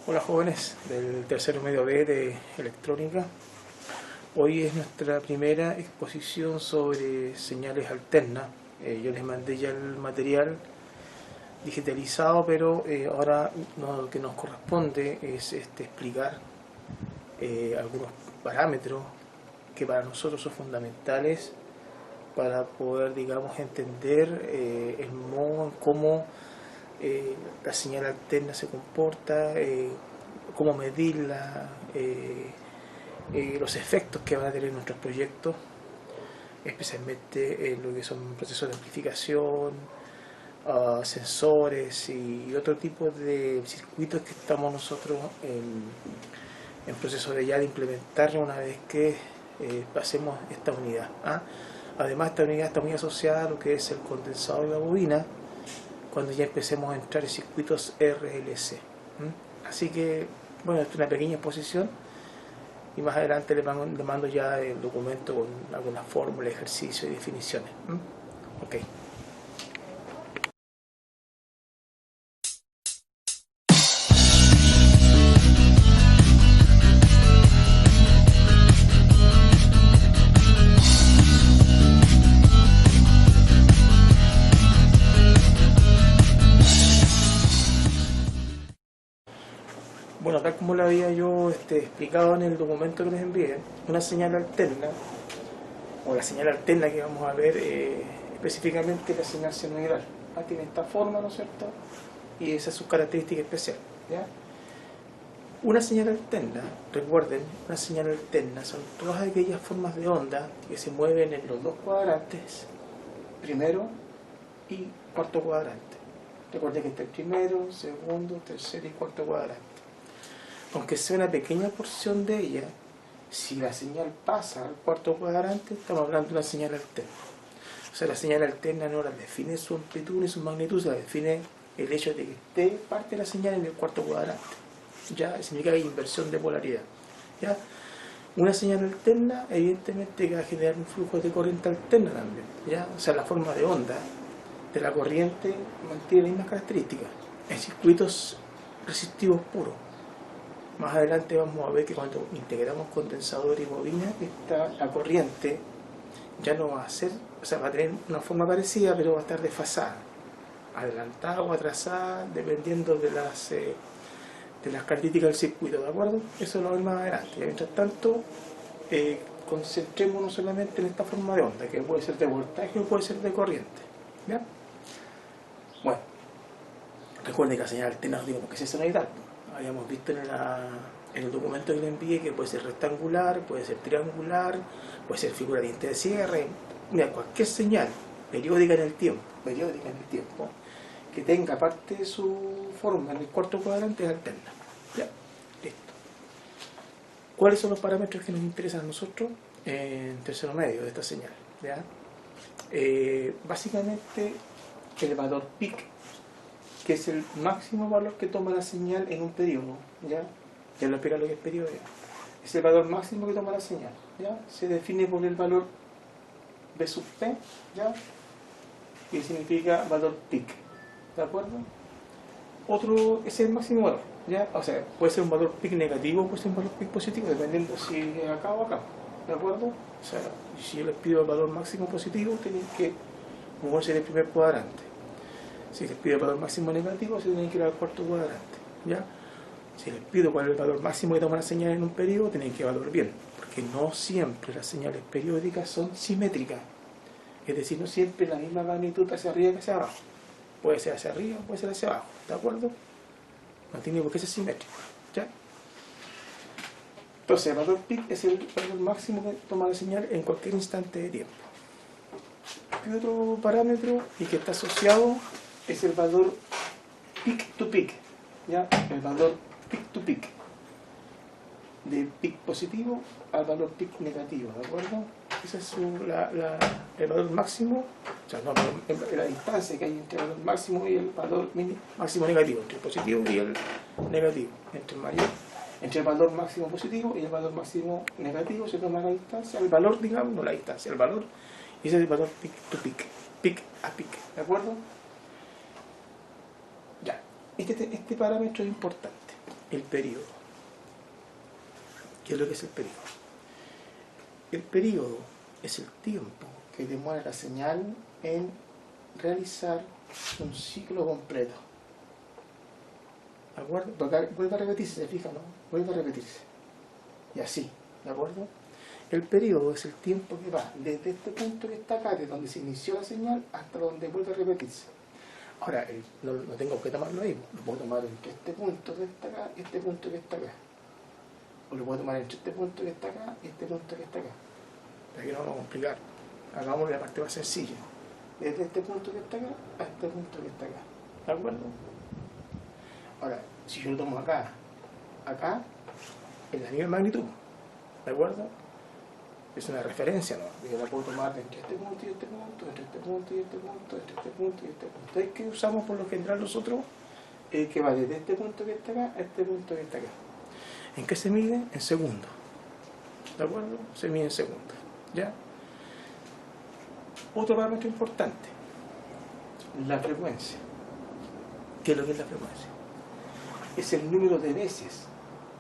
Hola jóvenes del tercero medio B de electrónica. Hoy es nuestra primera exposición sobre señales alternas. Yo les mandé ya el material digitalizado, pero ahora lo que nos corresponde es explicar algunos parámetros que para nosotros son fundamentales para poder, digamos, entender el modo en cómo la señal alterna se comporta, cómo medirla, los efectos que van a tener nuestros proyectos, especialmente en lo que son procesos de amplificación, sensores y otro tipo de circuitos que estamos nosotros en proceso de implementar una vez que pasemos esta unidad. Además, esta unidad está muy asociada a lo que es el condensador de la bobina, cuando ya empecemos a entrar en circuitos RLC. Así que, bueno, esto es una pequeña exposición y más adelante le mando ya el documento con algunas fórmulas, ejercicios y definiciones. Ok. Bueno, tal como lo había yo explicado en el documento que les envié, una señal alterna, o la señal alterna que vamos a ver específicamente la señal senoidal. Tiene esta forma, ¿no es cierto? Y esa es su característica especial. ¿Ya? Una señal alterna, recuerden, una señal alterna son todas aquellas formas de onda que se mueven en los dos cuadrantes, primero y cuarto cuadrante. Recuerden que está el primero, segundo, tercero y cuarto cuadrante. Aunque sea una pequeña porción de ella, si la señal pasa al cuarto cuadrante, estamos hablando de una señal alterna. O sea, la señal alterna no la define su amplitud ni su magnitud, se la define el hecho de que esté parte de la señal en el cuarto cuadrante. Ya significa que hay inversión de polaridad. ¿Ya? Una señal alterna, evidentemente, que va a generar un flujo de corriente alterna también. ¿Ya? O sea, la forma de onda de la corriente mantiene las mismas características en circuitos resistivos puros. Más adelante vamos a ver que cuando integramos condensador y bobina, la corriente ya no va a ser, o sea, va a tener una forma parecida, pero va a estar desfasada, adelantada o atrasada, dependiendo de las características del circuito, ¿de acuerdo? Eso lo vemos más adelante. Y mientras tanto, concentrémonos solamente en esta forma de onda, que puede ser de voltaje o puede ser de corriente. ¿Ya? Bueno, recuerden que la señal alterna no digamos que es senoidal. Habíamos visto en el documento que le envié que puede ser rectangular, puede ser triangular, puede ser figura de diente de cierre. Mira, cualquier señal periódica en el tiempo, que tenga parte de su forma en el cuarto cuadrante es alterna. Ya, listo. ¿Cuáles son los parámetros que nos interesan a nosotros en tercero medio de esta señal? ¿Ya? Básicamente el valor peak, que es el máximo valor que toma la señal en un periodo. ¿Ya? Ya lo explica lo que es periodo. Es el valor máximo que toma la señal. ¿Ya? Se define por el valor B sub P, ¿ya? Que significa valor peak. ¿De acuerdo? Otro es el máximo valor. ¿Ya? O sea, puede ser un valor peak negativo, puede ser un valor peak positivo, dependiendo si es acá o acá. ¿De acuerdo? O sea, si yo les pido el valor máximo positivo, tienen que moverse en el primer cuadrante. Si les pido el valor máximo negativo, se tienen que ir al cuarto cuadrante. ¿Ya? Si les pido cuál es el valor máximo que toma la señal en un periodo, tienen que evaluar bien, porque no siempre las señales periódicas son simétricas. Es decir, no siempre la misma magnitud hacia arriba que hacia abajo. Puede ser hacia arriba, puede ser hacia abajo. ¿De acuerdo? No tiene por qué ser simétrico. ¿Ya? Entonces, el valor peak es el valor máximo que toma la señal en cualquier instante de tiempo. Y otro parámetro, y que está asociado, es el valor peak to peak. ¿Ya? El valor peak to peak, de peak positivo al valor peak negativo, ¿de acuerdo? Ese es el valor máximo, o sea, no, la distancia que hay entre el valor máximo y el valor máximo negativo, entre el positivo y el negativo, entre el valor máximo positivo y el valor máximo negativo se toma la distancia, el valor, digamos, no la distancia, el valor, y ese es el valor peak to peak, peak a peak, ¿de acuerdo? Ya. Este parámetro es importante. el periodo. ¿Qué es lo que es el periodo? El periodo es el tiempo que demora la señal en realizar un ciclo completo. ¿De acuerdo? Porque vuelve a repetirse, ¿se fijan? ¿No? Vuelve a repetirse. Y así, ¿de acuerdo? El periodo es el tiempo que va desde este punto que está acá, de donde se inició la señal, hasta donde vuelve a repetirse. Ahora, no tengo que tomarlo ahí, lo puedo tomar entre este punto que está acá y este punto que está acá. O lo puedo tomar entre este punto que está acá y este punto que está acá. Para que no vamos a complicar. Hagamos la parte más sencilla. Desde este punto que está acá a este punto que está acá. ¿De acuerdo? Ahora, si yo lo tomo acá, es la misma magnitud. ¿De acuerdo? Es una referencia, ¿no? Yo la puedo tomar entre este punto y este punto, entre este punto y este punto, entre este punto y este punto. Entonces, ¿qué usamos por lo general nosotros? El que va desde este punto que está acá a este punto que está acá. ¿En qué se mide? En segundos. ¿De acuerdo? Se mide en segundos. ¿Ya? Otro parámetro importante, la frecuencia. ¿Qué es lo que es la frecuencia? Es el número de veces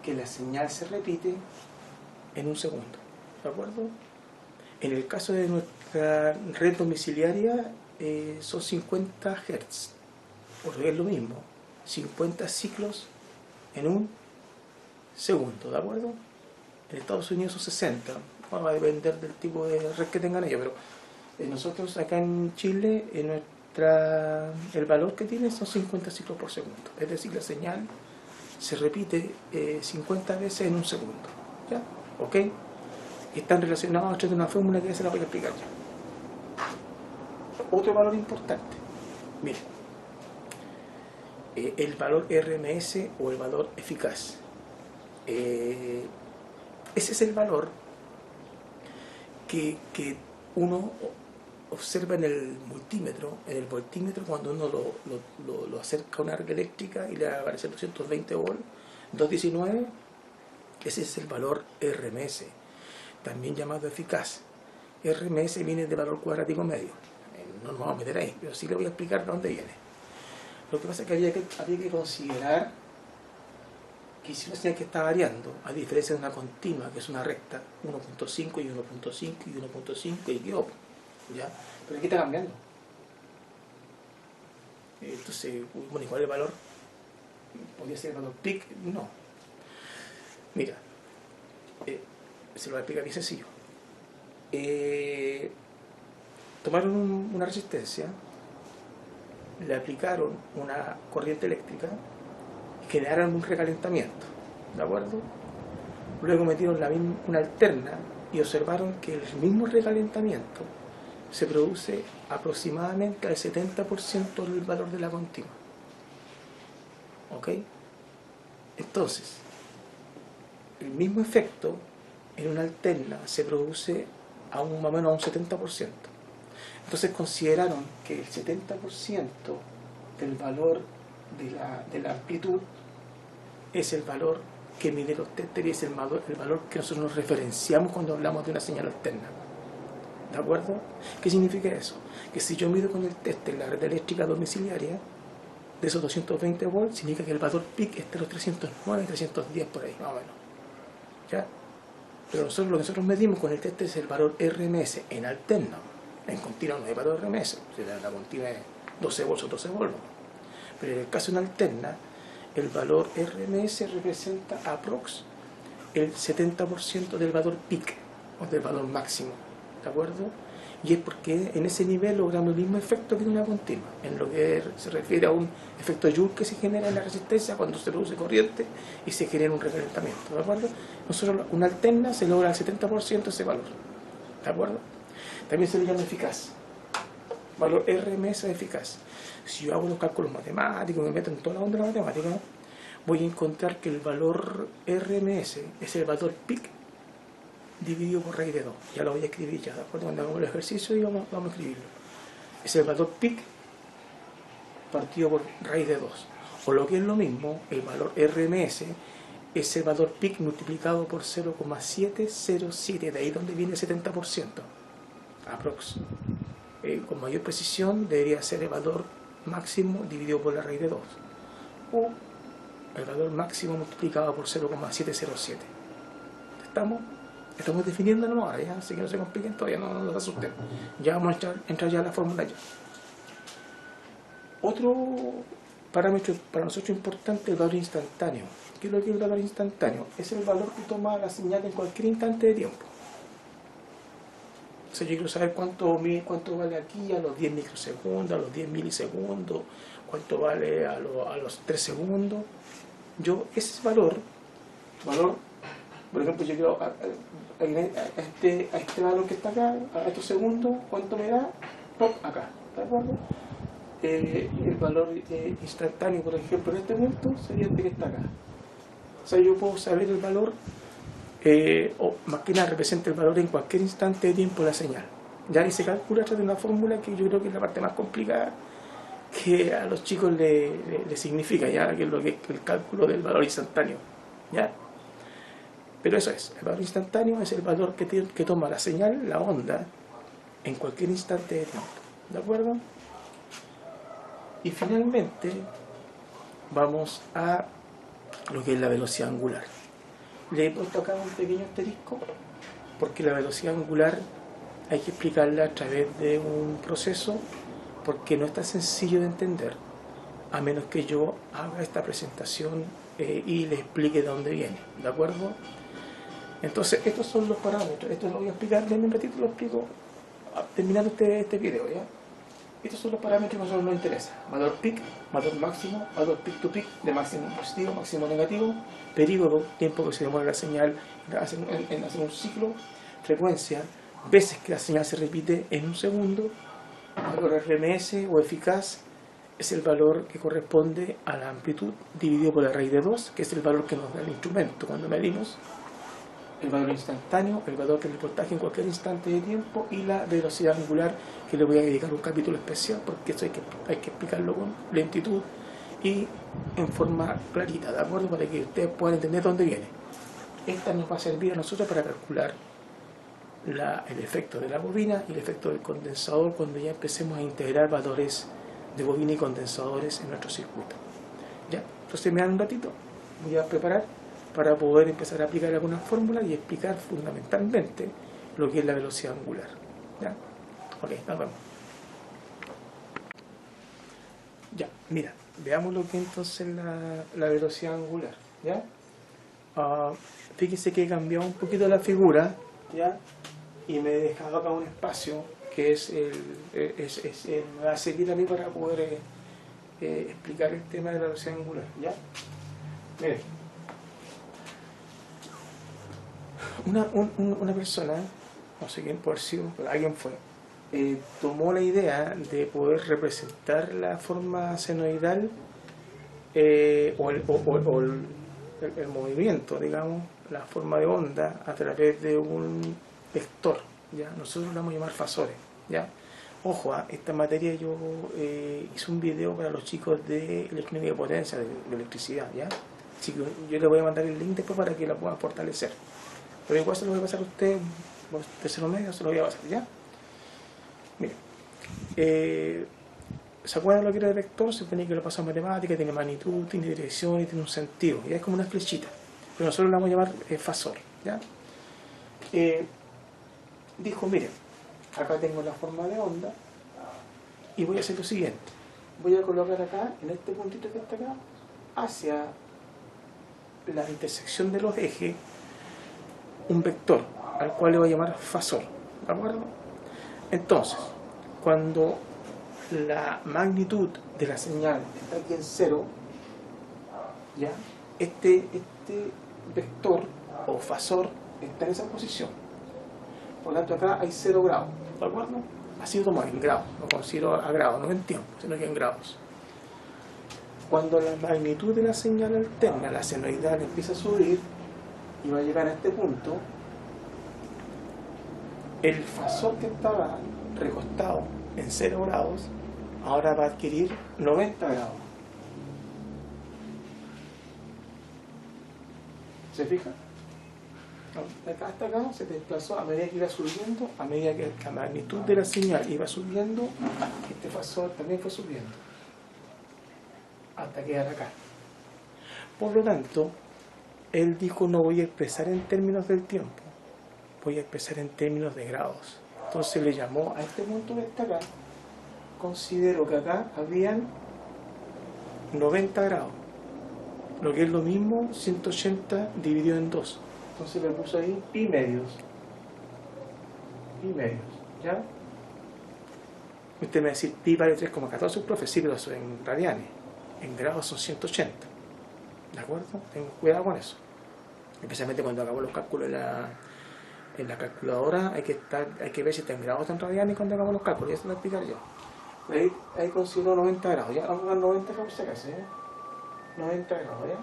que la señal se repite en un segundo. ¿De acuerdo? En el caso de nuestra red domiciliaria son 50 Hz, porque es lo mismo, 50 ciclos en un segundo, ¿de acuerdo? En Estados Unidos son 60, va a depender del tipo de red que tengan ellos, pero nosotros acá en Chile, el valor que tiene son 50 ciclos por segundo, es decir, la señal se repite 50 veces en un segundo, ¿ya? ¿Ok? Están relacionados a través de una fórmula que ya se la voy a explicar ya. Otro valor importante, miren, el valor RMS o el valor eficaz. Ese es el valor que uno observa en el multímetro, cuando uno lo acerca a una red eléctrica y le aparece 220 volts, 219, ese es el valor RMS, también llamado eficaz. RMS viene de valor cuadrático medio. No nos vamos a meter ahí, pero sí le voy a explicar de dónde viene. Lo que pasa es que había que considerar que si una señal que está variando, a diferencia de una continua, que es una recta, 1.5 y 1.5 y 1.5 y quedó, ¿ya? Pero aquí está cambiando. Entonces, bueno, ¿y cuál es el valor? ¿Podría ser el valor peak? No. Mira, se lo voy a explicar bien sencillo. Tomaron una resistencia, le aplicaron una corriente eléctrica y generaron un recalentamiento, ¿de acuerdo? Luego metieron una alterna y observaron que el mismo recalentamiento se produce aproximadamente al 70% del valor de la continua. ¿Ok? Entonces, el mismo efecto en una alterna se produce más o menos a un 70%. Entonces consideraron que el 70% del valor de la amplitud es el valor que mide los tester y es el valor que nosotros nos referenciamos cuando hablamos de una señal alterna. ¿De acuerdo? ¿Qué significa eso? Que si yo mido con el tester la red eléctrica domiciliaria de esos 220 volts, significa que el valor peak está en los 309, 310 por ahí, más o menos. ¿Ya? Pero lo que nosotros medimos con el tester es el valor RMS en alterna. En continua no hay valor RMS, la continua es 12 volts o 12 volts. Pero en el caso de una alterna, el valor RMS representa aprox el 70% del valor peak, o del valor máximo, ¿de acuerdo? Y es porque en ese nivel logramos el mismo efecto que en una continua, en lo que se refiere a un efecto Joule que se genera en la resistencia cuando se produce corriente y se genera un recalentamiento, ¿de acuerdo? Nosotros, una alterna se logra al 70% ese valor, ¿de acuerdo? También se le llama eficaz, valor RMS eficaz. Si yo hago los cálculos matemáticos, me meto en toda la onda de la matemática, voy a encontrar que el valor RMS es el valor peak dividido por raíz de 2. Ya lo voy a escribir ya, ¿de acuerdo? Cuando hagamos el ejercicio y vamos a escribirlo. Es el valor peak partido por raíz de 2. O lo que es lo mismo, el valor RMS es el valor peak multiplicado por 0,707, de ahí donde viene el 70%. Aprox. Con mayor precisión debería ser el valor máximo dividido por la raíz de 2. O el valor máximo multiplicado por 0,707. Estamos definiéndolo ahora, ¿ya? Así que no se compliquen todavía, no nos asusten. Ya vamos a entrar ya a la fórmula ya. Otro parámetro para nosotros importante es el valor instantáneo. ¿Qué es lo que es el valor instantáneo? Es el valor que toma la señal en cualquier instante de tiempo. O sea, yo quiero saber cuánto vale aquí a los 10 microsegundos, a los 10 milisegundos, cuánto vale a los 3 segundos. Ese valor, por ejemplo, yo quiero a este valor que está acá, a estos segundos, ¿cuánto me da? Pop, acá, ¿de acuerdo? El valor instantáneo, por ejemplo, en este punto sería este que está acá. O sea, yo puedo saber el valor, o más que nada representa el valor en cualquier instante de tiempo de la señal. Ya, y se calcula a través de una fórmula que yo creo que es la parte más complicada que a los chicos le significa, ya, que es lo que es el cálculo del valor instantáneo. ¿Ya? Pero eso es, el valor instantáneo es el valor que toma la señal, la onda, en cualquier instante de tiempo. ¿De acuerdo? Y finalmente vamos a lo que es la velocidad angular. Le he puesto acá un pequeño asterisco porque la velocidad angular hay que explicarla a través de un proceso, porque no es tan sencillo de entender a menos que yo haga esta presentación y le explique de dónde viene. ¿De acuerdo? Entonces estos son los parámetros. Esto lo voy a explicar en un ratito, lo explico terminando este video, ¿ya? Estos son los parámetros que a nosotros nos interesan: valor peak, valor máximo, valor peak to peak, de máximo positivo, máximo negativo, período, tiempo que se demora la señal en hacer un ciclo, frecuencia, veces que la señal se repite en un segundo, valor RMS o eficaz, es el valor que corresponde a la amplitud dividido por la raíz de 2, que es el valor que nos da el instrumento cuando medimos, el valor instantáneo, el valor que es el voltaje en cualquier instante de tiempo, y la velocidad angular, que le voy a dedicar un capítulo especial porque eso hay que explicarlo con lentitud y en forma clarita, ¿de acuerdo? Para que ustedes puedan entender dónde viene. Esta nos va a servir a nosotros para calcular el efecto de la bobina y el efecto del condensador cuando ya empecemos a integrar valores de bobina y condensadores en nuestro circuito. ¿Ya? Entonces me dan un ratito, voy a preparar para poder empezar a aplicar algunas fórmulas y explicar fundamentalmente lo que es la velocidad angular. ¿Ya? Ok, nos vemos. Ya, mira, veamos lo que entonces la velocidad angular. ¿Ya? Fíjense que he cambiado un poquito la figura, ¿ya? Y me he dejado acá un espacio que me va a servir a mí para poder explicar el tema de la velocidad angular. ¿Ya? Miren. Una persona, no sé quién puede haber sido, pero alguien fue, tomó la idea de poder representar la forma senoidal o el movimiento, digamos, la forma de onda a través de un vector, ¿ya? Nosotros lo vamos a llamar fasores, ¿ya? Ojo, esta materia yo hice un video para los chicos de electrónica de potencia, de electricidad, ¿ya? Así que yo les voy a mandar el link después para que la puedan fortalecer. Pero igual se lo voy a pasar a usted, tercero medio, se lo voy a pasar, ¿ya? Miren, ¿se acuerdan lo que era el vector? Se tenía que lo pasar a matemática, tiene magnitud, tiene dirección y tiene un sentido, ya es como una flechita. Pero nosotros lo vamos a llamar fasor, ¿ya? Dijo, miren, acá tengo la forma de onda y voy a hacer lo siguiente. Voy a colocar acá, en este puntito que está acá, hacia la intersección de los ejes, un vector al cual le voy a llamar fasor, ¿de acuerdo? Entonces, cuando la magnitud de la señal está aquí en 0, ¿ya? Este vector o fasor está en esa posición. Por lo tanto, acá hay 0 grados, ¿de acuerdo? Así lo tomo en grados, lo considero a grados, no en tiempo, sino que en grados. Cuando la magnitud de la señal alterna, la senoidal, empieza a subir y va a llegar a este punto, el fasor que estaba recostado en 0 grados ahora va a adquirir 90 grados. ¿Se fija? De acá hasta acá se desplazó a medida que iba subiendo, a medida que la magnitud de la señal iba subiendo, este fasor también fue subiendo hasta quedar acá. Por lo tanto, él dijo, no voy a expresar en términos del tiempo, voy a expresar en términos de grados. Entonces le llamó a este punto que está acá, considero que acá habían 90 grados, lo que es lo mismo 180 dividido en 2. Entonces le puso ahí pi medios, ¿ya? Usted me va a decir, pi vale 3,14, profe, sí, pero eso en radianes, en grados son 180, ¿de acuerdo? Tengo cuidado con eso, especialmente cuando hagamos los cálculos en la calculadora, hay que ver si está en grados o en radianes cuando hagamos los cálculos, y eso lo voy a explicar yo. Ahí considero 90 grados, ya vamos a dar 90 por si acaso, ¿eh? 90 grados, ¿ya?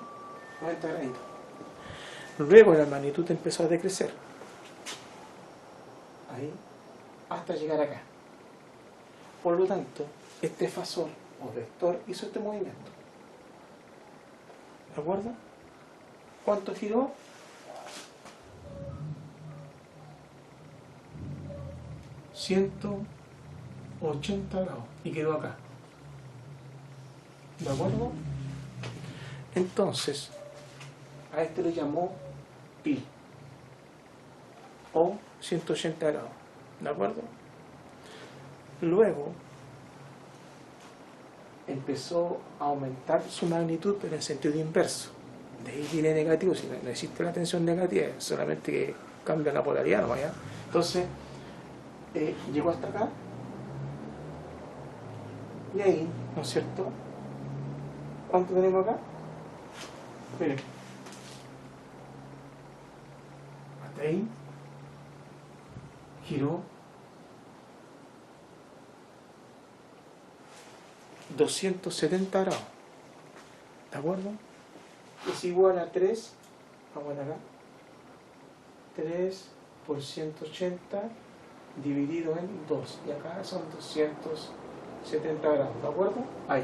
90 graditos. Luego la magnitud empezó a decrecer, ahí, hasta llegar acá. Por lo tanto, este fasor o vector hizo este movimiento. ¿De acuerdo? ¿Cuánto giró? ...180 grados y quedó acá. ¿De acuerdo? Entonces, a este le llamó pi o 180 grados. ¿De acuerdo? Luego empezó a aumentar su magnitud, pero en sentido inverso. De ahí viene negativo, si no existe la tensión negativa, solamente que cambia la polaridad, ¿no? ¿Ya? Entonces, llegó hasta acá, y ahí, ¿no es cierto? ¿Cuánto tenemos acá? Miren, hasta ahí giró 270 grados, ¿de acuerdo? Es igual a 3, vamos a ver acá, 3 por 180 dividido en 2, y acá son 270 grados, ¿de acuerdo? Ahí,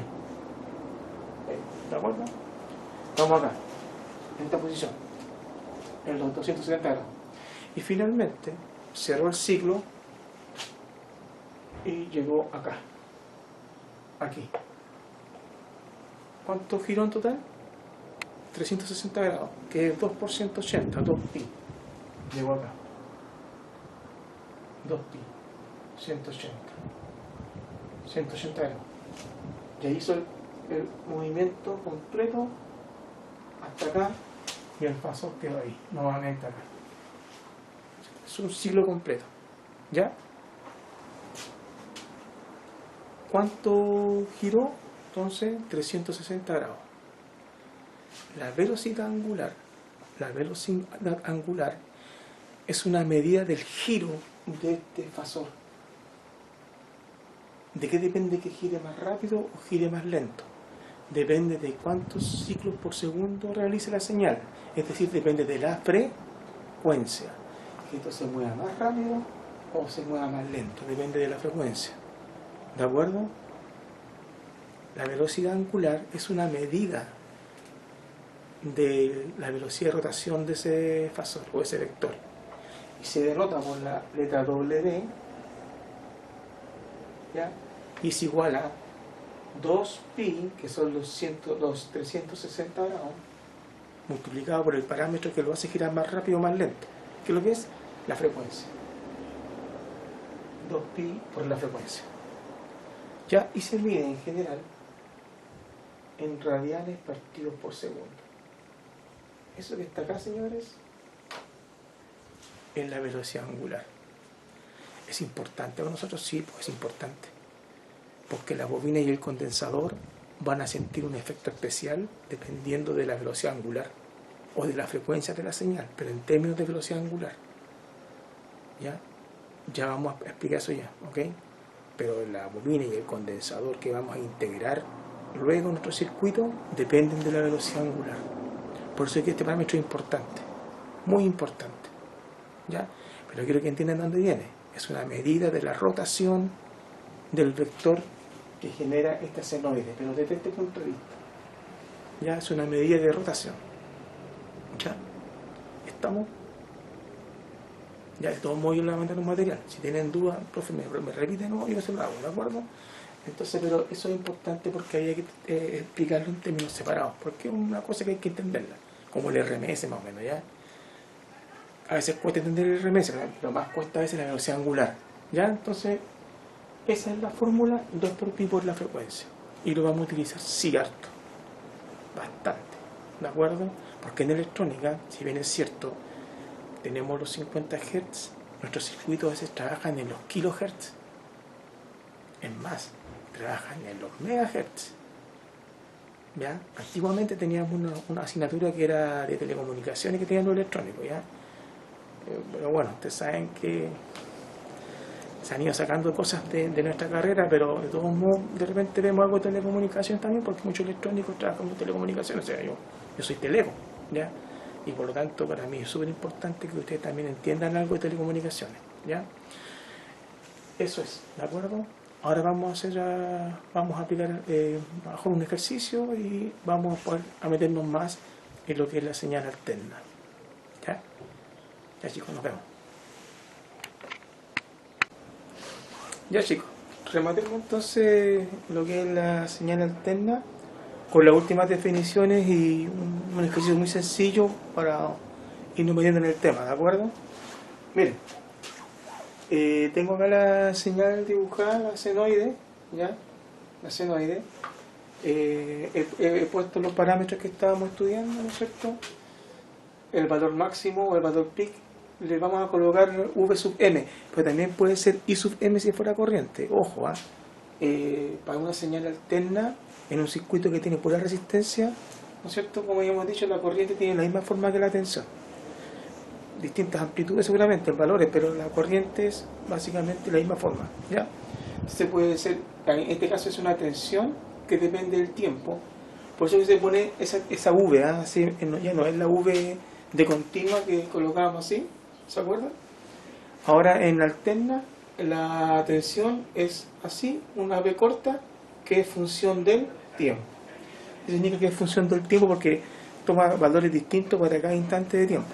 ¿de acuerdo? Vamos acá, en esta posición, en los 270 grados. Y finalmente cerró el ciclo y llegó acá, aquí. ¿Cuánto giró en total? 360 grados, que es 2 por 180, 2pi. Llegó acá. 2pi, 180. 180 grados. Ya hizo el movimiento completo hasta acá y el fasor quedó ahí, nuevamente acá. Es un ciclo completo. ¿Ya? ¿Cuánto giró? Entonces, 360 grados. La velocidad angular es una medida del giro de este fasor. ¿De qué depende que gire más rápido o gire más lento? Depende de cuántos ciclos por segundo realice la señal. Es decir, depende de la frecuencia. Que esto se mueva más rápido o se mueva más lento. Depende de la frecuencia. ¿De acuerdo? La velocidad angular es una medida de la velocidad de rotación de ese fasor o ese vector. Y se denota por la letra W, ¿ya? Y es igual a 2pi, que son los 360 grados, multiplicado por el parámetro que lo hace girar más rápido o más lento, que es lo que es la frecuencia. 2pi por la frecuencia. ¿Ya? Y se mide en general en radianes partidos por segundo. Eso que está acá, señores, es la velocidad angular. ¿Es importante para nosotros? Sí, pues es importante. Porque la bobina y el condensador van a sentir un efecto especial dependiendo de la velocidad angular o de la frecuencia de la señal, pero en términos de velocidad angular. ¿Ya? Ya vamos a explicar eso ya, ¿ok? Pero la bobina y el condensador que vamos a integrar luego en nuestro circuito dependen de la velocidad angular. Por eso es que este parámetro es importante, muy importante, ¿ya? Pero quiero que entiendan dónde viene. Es una medida de la rotación del vector que genera este senoide, pero desde este punto de vista, ¿ya? Es una medida de rotación, ¿ya? ¿Estamos? Ya, de todos modos yo le voy a mandar un material. Si tienen dudas, profe, me repiten, no, yo se lo hago, ¿de acuerdo? Entonces, pero eso es importante porque había que explicarlo en términos separados, porque es una cosa que hay que entenderla, como el RMS más o menos, ¿ya? A veces cuesta entender el RMS, pero más cuesta a veces la velocidad angular, ¿ya? Entonces, esa es la fórmula 2 por pi por la frecuencia, y lo vamos a utilizar sí harto, bastante, ¿de acuerdo? Porque en electrónica, si bien es cierto, tenemos los 50 Hz, nuestros circuitos a veces trabajan en los kilohertz, es más, trabajan en los megahertz. ¿Ya? Antiguamente teníamos una asignatura que era de telecomunicaciones que tenía lo electrónico, ¿ya? Pero bueno, ustedes saben que se han ido sacando cosas de nuestra carrera, pero de todos modos de repente vemos algo de telecomunicaciones también, porque muchos electrónicos trabajan con telecomunicaciones, o sea, yo soy teleco, ¿ya? Y por lo tanto para mí es súper importante que ustedes también entiendan algo de telecomunicaciones, ¿ya? Eso es, ¿de acuerdo? Ahora vamos a aplicar mejor un ejercicio y vamos a meternos más en lo que es la señal alterna. ¿Ya? Ya chicos, nos vemos. Ya chicos, rematemos entonces lo que es la señal alterna con las últimas definiciones y un ejercicio muy sencillo para irnos metiendo en el tema, ¿de acuerdo? Miren. Tengo acá la señal dibujada, la senoide, ¿ya? La senoide. He puesto los parámetros que estábamos estudiando, ¿no es cierto? El valor máximo o el valor peak, le vamos a colocar V sub m, pero también puede ser I sub m si fuera corriente. Ojo, para una señal alterna en un circuito que tiene pura resistencia, ¿no es cierto? Como ya hemos dicho, la corriente tiene la misma forma que la tensión. Distintas amplitudes seguramente, valores, pero la corriente es básicamente la misma forma, ¿ya? Entonces puede ser, en este caso es una tensión que depende del tiempo, por eso que se pone esa V, así, ya no es la V de continua que colocábamos así, ¿se acuerdan? Ahora en alterna la tensión es así, una V corta que es función del tiempo. Eso significa que es función del tiempo porque toma valores distintos para cada instante de tiempo.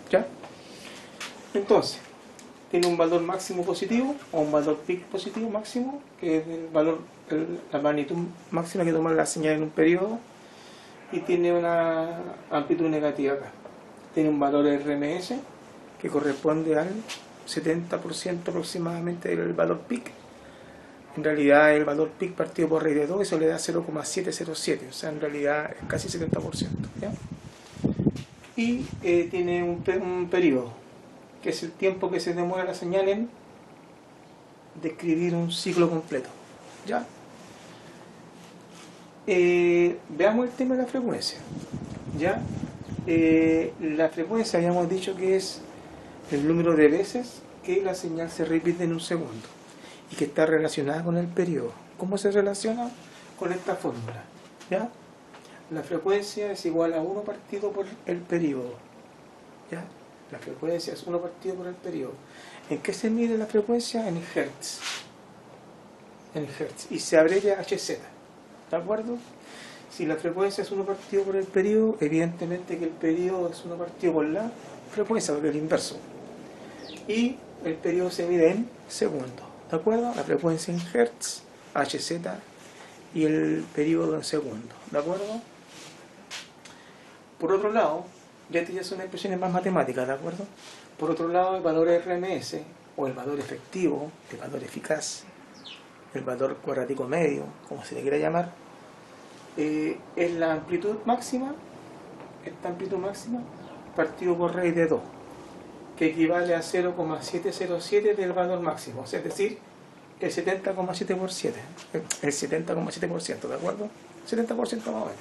¿Ya? Entonces, tiene un valor máximo positivo o un valor peak positivo máximo, que es el valor, la magnitud máxima que toma la señal en un periodo, y tiene una amplitud negativa acá. Tiene un valor RMS que corresponde al 70% aproximadamente del valor peak. En realidad el valor peak partido por raíz de 2, eso le da 0,707, o sea, en realidad es casi 70%. ¿Ya? Y tiene un periodo, que es el tiempo que se demora la señal en describir un ciclo completo. ¿Ya? Veamos el tema de la frecuencia. ¿Ya? La frecuencia habíamos dicho que es el número de veces que la señal se repite en un segundo y que está relacionada con el periodo. ¿Cómo se relaciona? Con esta fórmula. ¿Ya? La frecuencia es igual a 1 partido por el periodo. ¿Ya? La frecuencia es 1 partido por el periodo. ¿En qué se mide la frecuencia? En Hertz. En Hertz. Y se abrevia Hz. ¿De acuerdo? Si la frecuencia es 1 partido por el periodo, evidentemente que el periodo es 1 partido por la frecuencia, porque es el inverso. Y el periodo se mide en segundos. ¿De acuerdo? La frecuencia en Hertz, Hz, y el periodo en segundos. ¿De acuerdo? Por otro lado, ya son expresiones más matemáticas, ¿de acuerdo? Por otro lado, el valor RMS, o el valor efectivo, el valor eficaz, el valor cuadrático medio, como se le quiera llamar, es la amplitud máxima, esta amplitud máxima, partido por raíz de 2, que equivale a 0,707 del valor máximo, es decir, el 70,7%, el 70,7%, ¿de acuerdo? 70% más o menos.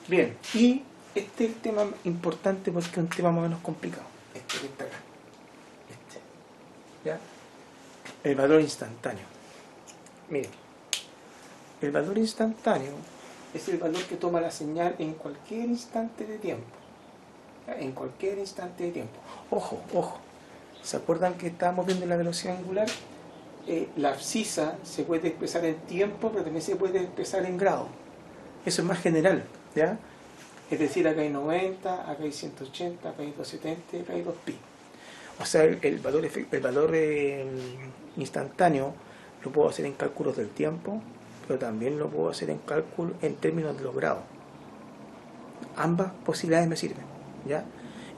Bien, y este es el tema importante porque es un tema más o menos complicado. Este que está acá. ¿Ya? El valor instantáneo. Miren, el valor instantáneo es el valor que toma la señal en cualquier instante de tiempo. ¿Ya? En cualquier instante de tiempo. Ojo, ojo. ¿Se acuerdan que estábamos viendo la velocidad angular? La abscisa se puede expresar en tiempo, pero también se puede expresar en grado. Eso es más general, ¿ya? Es decir, acá hay 90, acá hay 180, acá hay 270, acá hay 2pi. O sea, el valor instantáneo lo puedo hacer en cálculos del tiempo, pero también lo puedo hacer en cálculo en términos de los grados. Ambas posibilidades me sirven, ¿ya?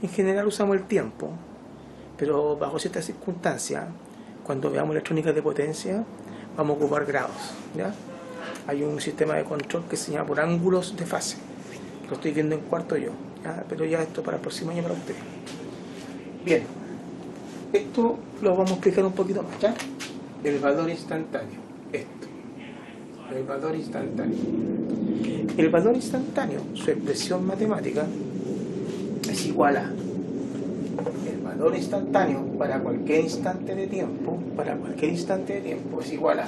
En general usamos el tiempo, pero bajo ciertas circunstancias, cuando veamos electrónica de potencia, vamos a ocupar grados, ¿ya? Hay un sistema de control que se llama por ángulos de fase, lo estoy viendo en cuarto yo, ¿ya? Pero ya esto para el próximo año para ustedes. Bien, esto lo vamos a explicar un poquito más, ¿ya? El valor instantáneo, esto, el valor instantáneo. El valor instantáneo, su expresión matemática, es igual a el valor instantáneo para cualquier instante de tiempo, es igual a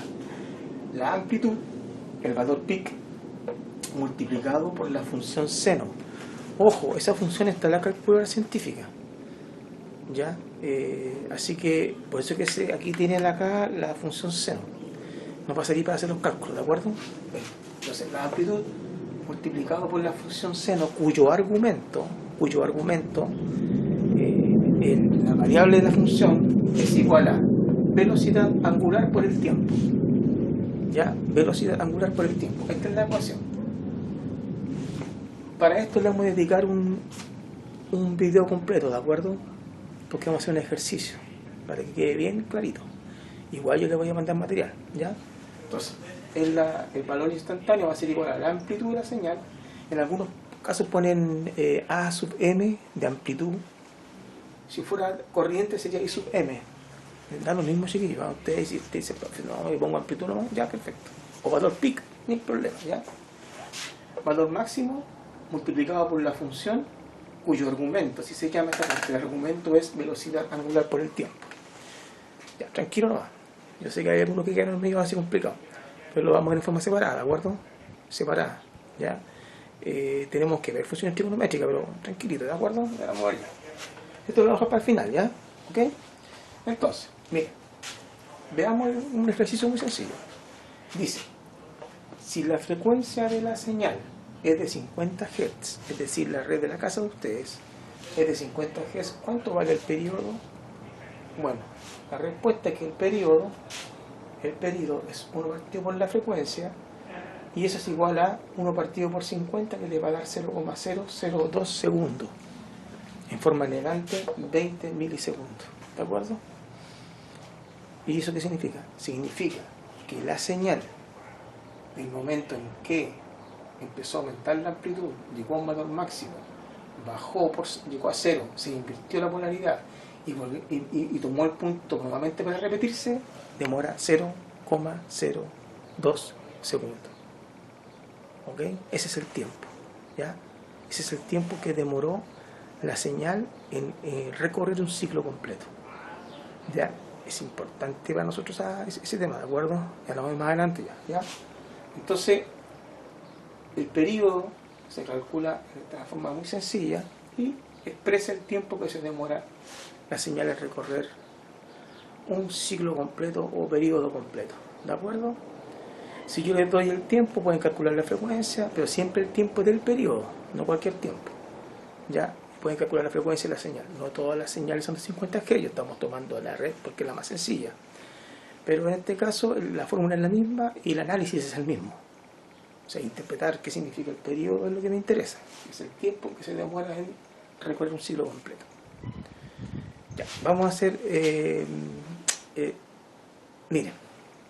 la amplitud, el valor peak, multiplicado por la función seno. Ojo, esa función está en la calculadora científica, ¿ya? Así que, por eso que aquí tiene acá la función seno. No pasaría para hacer los cálculos, ¿de acuerdo? Entonces, la amplitud multiplicado por la función seno, cuyo argumento, la variable de la función es igual a velocidad angular por el tiempo. ¿Ya? Velocidad angular por el tiempo. Esta es la ecuación. Para esto le vamos a dedicar un video completo, ¿de acuerdo? Porque vamos a hacer un ejercicio para que quede bien clarito. Igual yo le voy a mandar material, ¿ya? Entonces, el valor instantáneo va a ser igual a la amplitud de la señal. En algunos casos ponen A sub m de amplitud. Si fuera corriente sería I sub m. Da lo mismo, chiquillos. Ustedes dicen, no, yo pongo amplitud nomás, ya, perfecto. O valor peak, ni problema, ¿ya? Valor máximo multiplicado por la función cuyo argumento, así se llama esta parte, el argumento es velocidad angular por el tiempo. Ya, tranquilo nomás. Yo sé que hay algunos que quedan medio así complicado, pero lo vamos a ver en forma separada, ¿de acuerdo? Separada, ¿ya? Tenemos que ver funciones trigonométricas, pero tranquilito, ¿de acuerdo? Ya vamos a ver. Esto lo vamos a dejar para el final, ¿ya? ¿Ok? Entonces, mira, veamos un ejercicio muy sencillo. Dice, si la frecuencia de la señal es de 50 Hz, es decir, la red de la casa de ustedes es de 50 Hz, ¿cuánto vale el periodo? Bueno, la respuesta es que el periodo es 1 partido por la frecuencia, y eso es igual a 1 partido por 50, que le va a dar 0,002 segundos. En forma elegante, 20 milisegundos. ¿De acuerdo? ¿Y eso qué significa? Significa que la señal, del momento en que empezó a aumentar la amplitud, llegó a un valor máximo, llegó a 0, se invirtió la polaridad y tomó el punto nuevamente para repetirse, demora 0,02 segundos. ¿Ok? Ese es el tiempo, ¿ya? Ese es el tiempo que demoró la señal en recorrer un ciclo completo. ¿Ya? Es importante para nosotros ese tema, ¿de acuerdo? Ya lo vamos más adelante ¿ya? Entonces, el periodo se calcula de una forma muy sencilla y expresa el tiempo que se demora la señal en recorrer un ciclo completo o periodo completo, ¿de acuerdo? Si yo les doy el tiempo, pueden calcular la frecuencia, pero siempre el tiempo del periodo, no cualquier tiempo, ¿ya? Pueden calcular la frecuencia de la señal. No todas las señales son de 50 Hz, estamos tomando la red porque es la más sencilla. Pero en este caso la fórmula es la misma y el análisis es el mismo. O sea, interpretar qué significa el periodo es lo que me interesa. Es el tiempo que se demora en recorrer un ciclo completo. Ya, vamos a hacer... miren,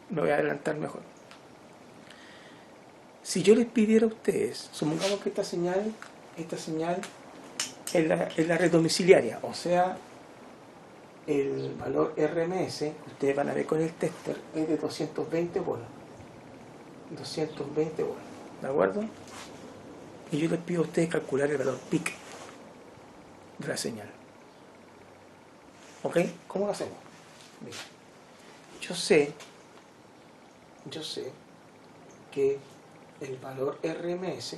me voy a adelantar mejor. Si yo les pidiera a ustedes, supongamos que esta señal es la red domiciliaria, o sea, el valor RMS, ustedes van a ver con el tester, es de 220 volts. 220 volts, ¿de acuerdo? Y yo les pido a ustedes calcular el valor peak de la señal. ¿Ok? ¿Cómo lo hacemos? Mira, yo sé que el valor RMS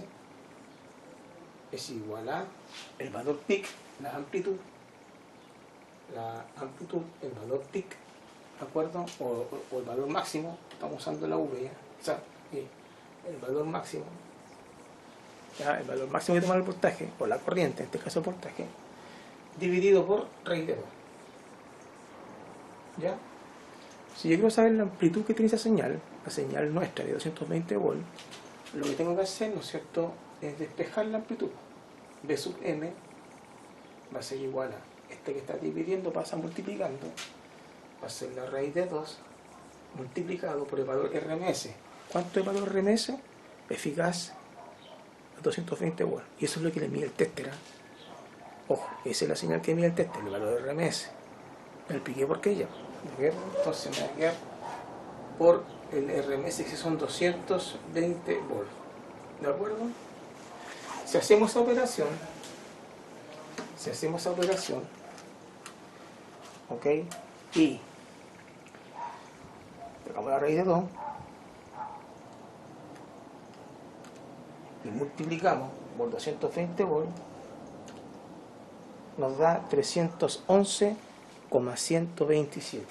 es igual a el valor peak, la amplitud, el valor peak, ¿de acuerdo? O el valor máximo, estamos usando la V, ¿ya? O sea, el valor máximo, ¿ya? El valor máximo que toma el voltaje, o la corriente, en este caso el voltaje, dividido por raíz de 2. ¿Ya? Si yo quiero saber la amplitud que tiene esa señal, la señal nuestra de 220 volts, lo que tengo que hacer, ¿no es cierto?, es despejar la amplitud. B sub m va a ser igual a este que está dividiendo, pasa multiplicando, va a ser la raíz de 2 multiplicado por el valor RMS. ¿Cuánto es el valor RMS? Eficaz a 220 volts. Y eso es lo que le mide el tester. Ojo, esa es la señal que mide el tester, el valor de RMS. Me expliqué por qué ya. Entonces me va a quedar por el RMS que son 220 volts. ¿De acuerdo? Si hacemos esa operación, ok, y sacamos la raíz de 2 y multiplicamos por 220 volts, nos da 311,127.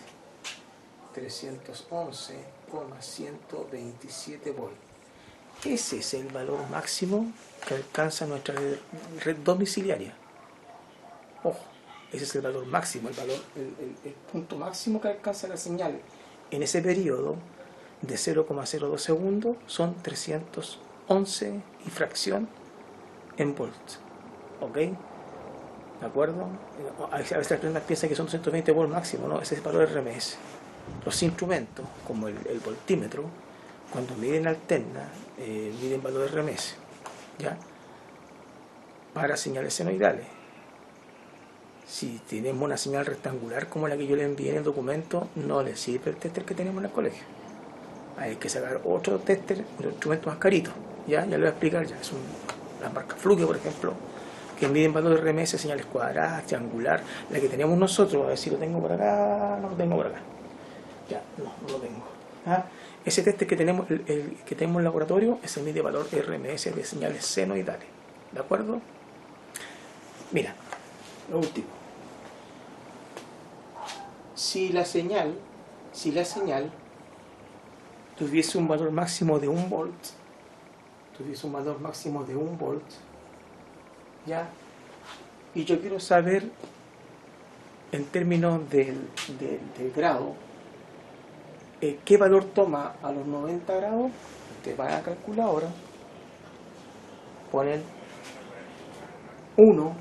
311,127 volts. Ese es el valor máximo que alcanza nuestra red domiciliaria. Ojo, ese es el valor máximo, el punto máximo que alcanza la señal en ese periodo de 0,02 segundos son 311 y fracción en volts. ¿Ok? ¿De acuerdo? A veces las personas piensan que son 220 volts máximo, ¿no? Ese es el valor RMS. Los instrumentos, como el voltímetro, cuando miden alterna, miden valor RMS, ¿ya? Para señales senoidales. Si tenemos una señal rectangular como la que yo le envié en el documento, no le sirve el tester que tenemos en el colegio. Hay que sacar otro tester, un instrumento más carito, ¿ya? Ya lo voy a explicar ya. Es la marca Fluke, por ejemplo, que miden valor de RMS, señales cuadradas, triangular. La que tenemos nosotros, a ver si lo tengo por acá, no lo tengo por acá. Ya, no lo tengo. ¿Ah? Ese tester que tenemos, el que tenemos en el laboratorio, ese mide valor RMS de señales senoidales. ¿De acuerdo? Mira, lo último. Si la señal tuviese un valor máximo de 1 volt, ¿ya? Y yo quiero saber en términos del grado, ¿qué valor toma a los 90 grados? Ustedes van a la calculadora, ponen 1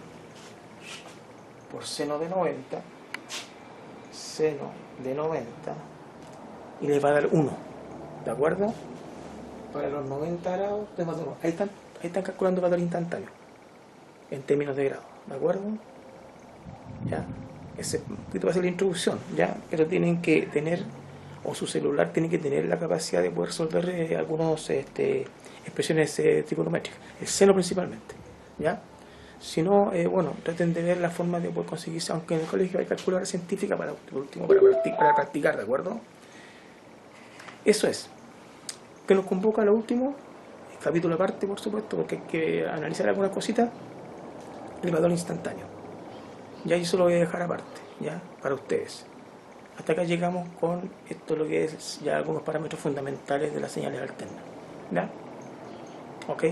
por seno de 90, y les va a dar 1, ¿de acuerdo? Para los 90 grados, ahí están calculando el valor instantáneo, en términos de grado, ¿de acuerdo? Ya, ese va a ser la introducción, ya, pero tienen que tener, o su celular tiene que tener la capacidad de poder resolver algunas expresiones trigonométricas, el seno principalmente, ¿ya? Si no, bueno, traten de ver la forma de poder conseguirse, aunque en el colegio hay calculadora científica para practicar, ¿de acuerdo? Eso es. Que nos convoca a lo último, el capítulo aparte, por supuesto, porque hay que analizar algunas cositas, el valor instantáneo. Ya eso lo voy a dejar aparte, ya, para ustedes. Hasta acá llegamos con esto, lo que es ya algunos parámetros fundamentales de las señales alternas. ¿Ya? Ok.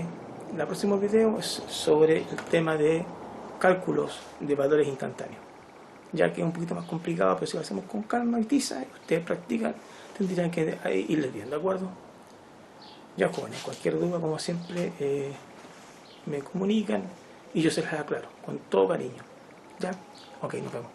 El próximo video es sobre el tema de cálculos de valores instantáneos, ya que es un poquito más complicado, pero si lo hacemos con calma y tiza, ustedes practican, tendrían que irles bien, ¿de acuerdo? Ya jóvenes, cualquier duda, como siempre, me comunican y yo se las aclaro con todo cariño. ¿Ya? Ok, nos vemos.